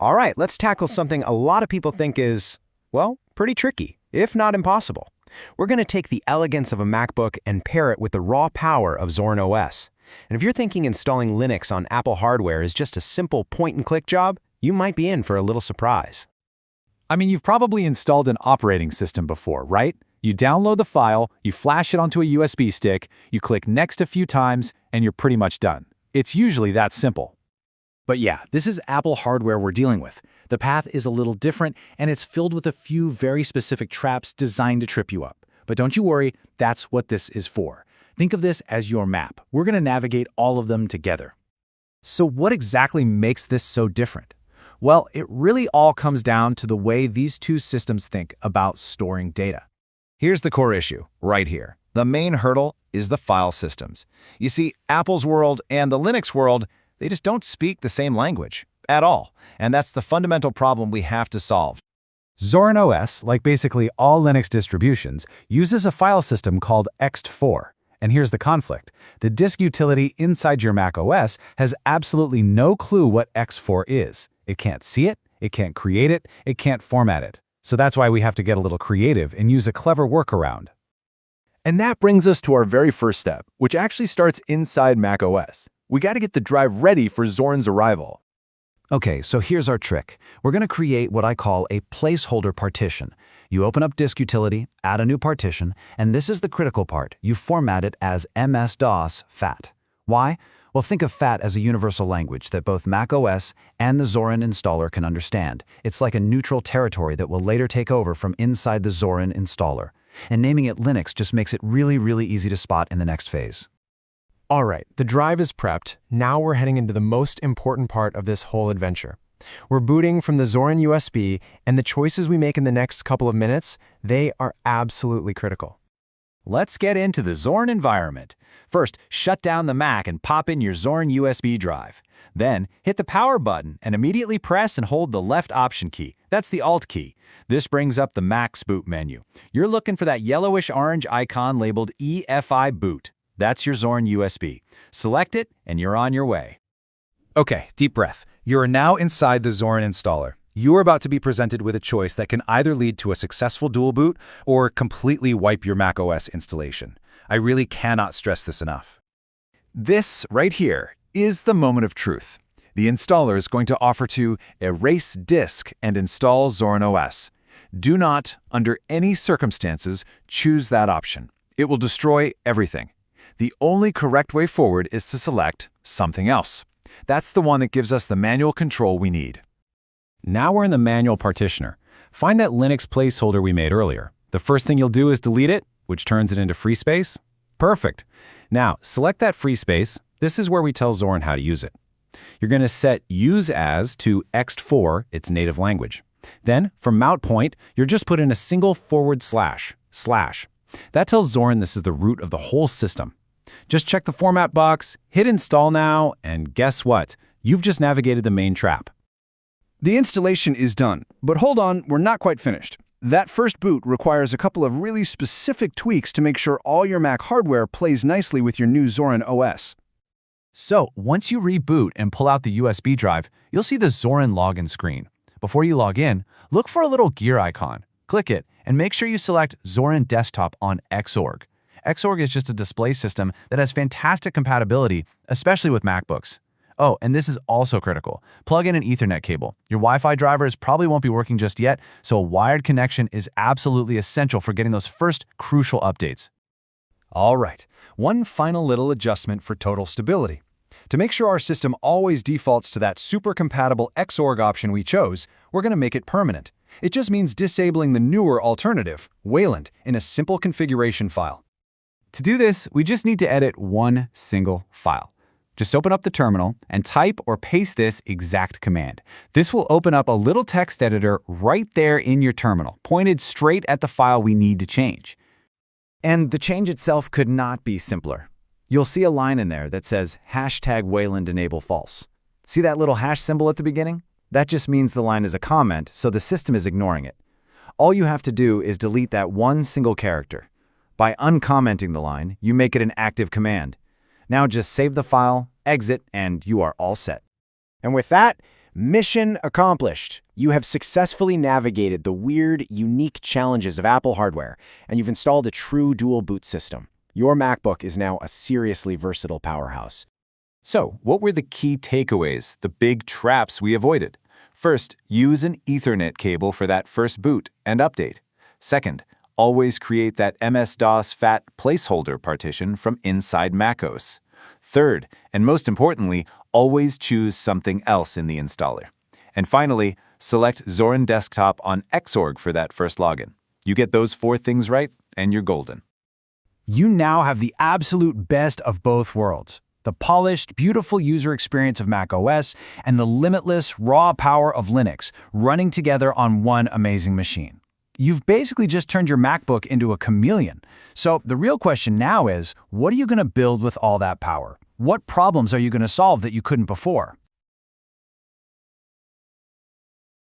All right, let's tackle something a lot of people think is, well, pretty tricky, if not impossible. We're going to take the elegance of a MacBook and pair it with the raw power of Zorin OS. And if you're thinking installing Linux on Apple hardware is just a simple point-and-click job, you might be in for a little surprise. I mean, you've probably installed an operating system before, right? You download the file, you flash it onto a USB stick, you click Next a few times, and you're pretty much done. It's usually that simple. But yeah, this is Apple hardware we're dealing with. The path is a little different, and it's filled with a few very specific traps designed to trip you up. But don't you worry, that's what this is for. Think of this as your map. We're going to navigate all of them together. So what exactly makes this so different? Well, it really all comes down to the way these two systems think about storing data. Here's the core issue, right here. The main hurdle is the file systems. You see, Apple's world and the Linux world, they just don't speak the same language at all. And that's the fundamental problem we have to solve. Zorin OS, like basically all Linux distributions, uses a file system called ext4. And here's the conflict. The disk utility inside your macOS has absolutely no clue what ext4 is. It can't see it, it can't create it, it can't format it. So that's why we have to get a little creative and use a clever workaround. And that brings us to our very first step, which actually starts inside macOS. We got to get the drive ready for Zorin's arrival. Okay, so here's our trick. We're going to create what I call a placeholder partition. You open up Disk Utility, add a new partition, and this is the critical part. You format it as MS-DOS FAT. Why? Well, think of FAT as a universal language that both macOS and the Zorin installer can understand. It's like a neutral territory that will later take over from inside the Zorin installer. And naming it Linux just makes it really, really easy to spot in the next phase. All right, the drive is prepped. Now we're heading into the most important part of this whole adventure. We're booting from the Zorin USB, and the choices we make in the next couple of minutes, they are absolutely critical. Let's get into the Zorin environment. First, shut down the Mac and pop in your Zorin USB drive. Then, hit the power button and immediately press and hold the left option key. That's the Alt key. This brings up the Mac's boot menu. You're looking for that yellowish-orange icon labeled EFI Boot. That's your Zorin USB. Select it, and you're on your way. Okay, deep breath. You are now inside the Zorin installer. You are about to be presented with a choice that can either lead to a successful dual boot or completely wipe your macOS installation. I really cannot stress this enough. This right here is the moment of truth. The installer is going to offer to erase disk and install Zorin OS. Do not, under any circumstances, choose that option. It will destroy everything. The only correct way forward is to select something else. That's the one that gives us the manual control we need. Now we're in the manual partitioner. Find that Linux placeholder we made earlier. The first thing you'll do is delete it, which turns it into free space. Perfect. Now, select that free space. This is where we tell Zorin how to use it. You're going to set Use As to ext4, its native language. Then, for mount point, you're just put in a single //. That tells Zorin this is the root of the whole system. Just check the format box, hit Install Now, and guess what? You've just navigated the main trap. The installation is done, but hold on, we're not quite finished. That first boot requires a couple of really specific tweaks to make sure all your Mac hardware plays nicely with your new Zorin OS. So, once you reboot and pull out the USB drive, you'll see the Zorin login screen. Before you log in, look for a little gear icon. Click it, and make sure you select Zorin Desktop on Xorg. Xorg is just a display system that has fantastic compatibility, especially with MacBooks. Oh, and this is also critical. Plug in an Ethernet cable. Your Wi-Fi drivers probably won't be working just yet, so a wired connection is absolutely essential for getting those first crucial updates. All right, one final little adjustment for total stability. To make sure our system always defaults to that super compatible Xorg option we chose, we're going to make it permanent. It just means disabling the newer alternative, Wayland, in a simple configuration file. To do this, we just need to edit one single file. Just open up the terminal and type or paste this exact command. This will open up a little text editor right there in your terminal, pointed straight at the file we need to change. And the change itself could not be simpler. You'll see a line in there that says #Wayland enable false. See that little hash symbol at the beginning? That just means the line is a comment, so the system is ignoring it. All you have to do is delete that one single character. By uncommenting the line, you make it an active command. Now just save the file, exit, and you are all set. And with that, Mission accomplished. You have successfully navigated the weird, unique challenges of Apple hardware, and you've installed a true dual boot system. Your MacBook is now a seriously versatile powerhouse. So, what were the key takeaways, the big traps we avoided? First, use an Ethernet cable for that first boot and update. Second, always create that MS-DOS FAT placeholder partition from inside macOS. Third, and most importantly, always choose something else in the installer. And finally, select Zorin Desktop on Xorg for that first login. You get those 4 things right, and you're golden. You now have the absolute best of both worlds. The polished, beautiful user experience of macOS and the limitless, raw power of Linux running together on one amazing machine. You've basically just turned your MacBook into a chameleon. So the real question now is, what are you going to build with all that power? What problems are you going to solve that you couldn't before?